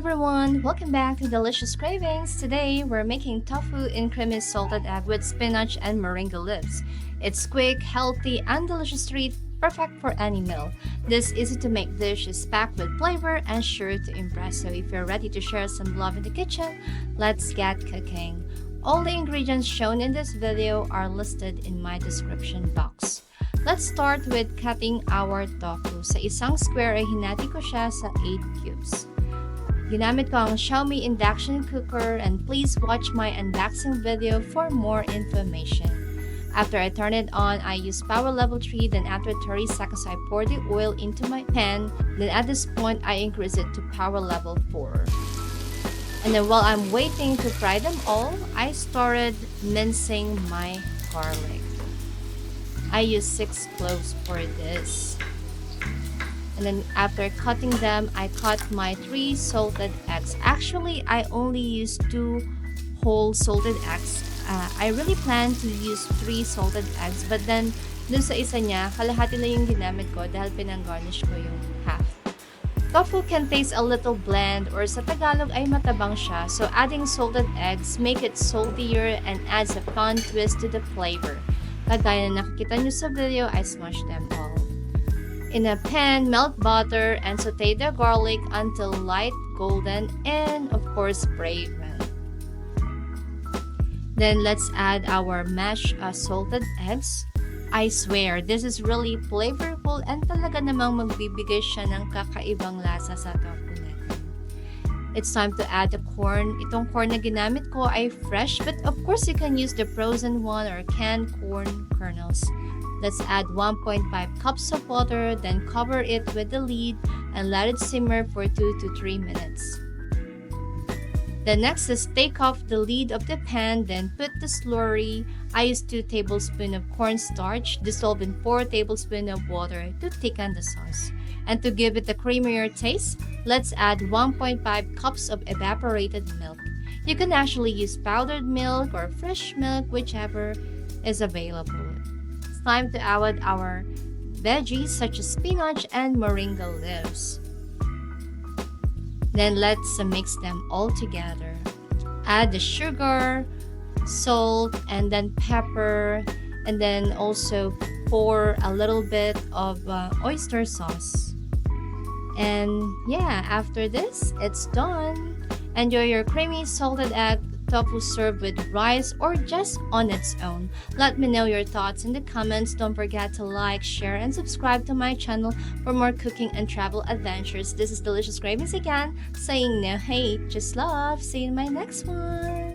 everyone, welcome back to Dollicious Cravings. Today we're making tofu in creamy salted egg with spinach and moringa leaves. It's quick, healthy, and delicious treat, perfect for any meal. This easy to make dish is packed with flavor and sure to impress. So if you're ready to share some love in the kitchen, let's get cooking. All the ingredients shown in this video are listed in my description box. Let's start with cutting our tofu. Sa isang square ay hinati ko siya sa 8 cubes. Ginamit ko ang Xiaomi induction cooker and please watch my unboxing video for more information. After I turn it on, I use power level 3, then after 30 seconds I pour the oil into my pan. Then at this point I increase it to power level 4. And then while I'm waiting to fry them all, I started mincing my garlic. I use 6 cloves for this. And then after cutting them, I cut my 3 salted eggs. Actually, I only use 2 whole salted eggs. I really plan to use 3 salted eggs, but then dun sa isa niya, kalahati lang yung ginamit ko dahil pinang-garnish ko yung half. Tofu can taste a little bland or sa Tagalog ay matabang siya, so adding salted eggs make it saltier and adds a fun twist to the flavor. Kagaya na nakikita nyo sa video, I smashed them all. In a pan, melt butter and saute the garlic until light golden and of course braven. Then let's add our mashed salted eggs. I swear, this is really flavorful and talaga namang magbibigay siya ng kakaibang lasa sa tofu natin. It's time to add the corn. Itong corn na ginamit ko ay fresh, but of course you can use the frozen one or canned corn kernels. Let's add 1.5 cups of water, then cover it with the lid and let it simmer for 2 to 3 minutes. The next is take off the lid of the pan, then put the slurry. I use 2 tablespoons of cornstarch dissolved in 4 tablespoons of water to thicken the sauce. And to give it a creamier taste, let's add 1.5 cups of evaporated milk. You can actually use powdered milk or fresh milk, whichever is available. It's time to add our veggies such as spinach and moringa leaves. Then let's mix them all together. Add the sugar, salt, and then pepper, and then also pour a little bit of oyster sauce. And yeah, after this, it's done. Enjoy your creamy salted egg tofu served with rice or just on its own. Let me know your thoughts in the comments. Don't forget to like, share, and subscribe to my channel for more cooking and travel adventures. This is Dollicious Cravings again, saying no hate, just love. See you in my next one.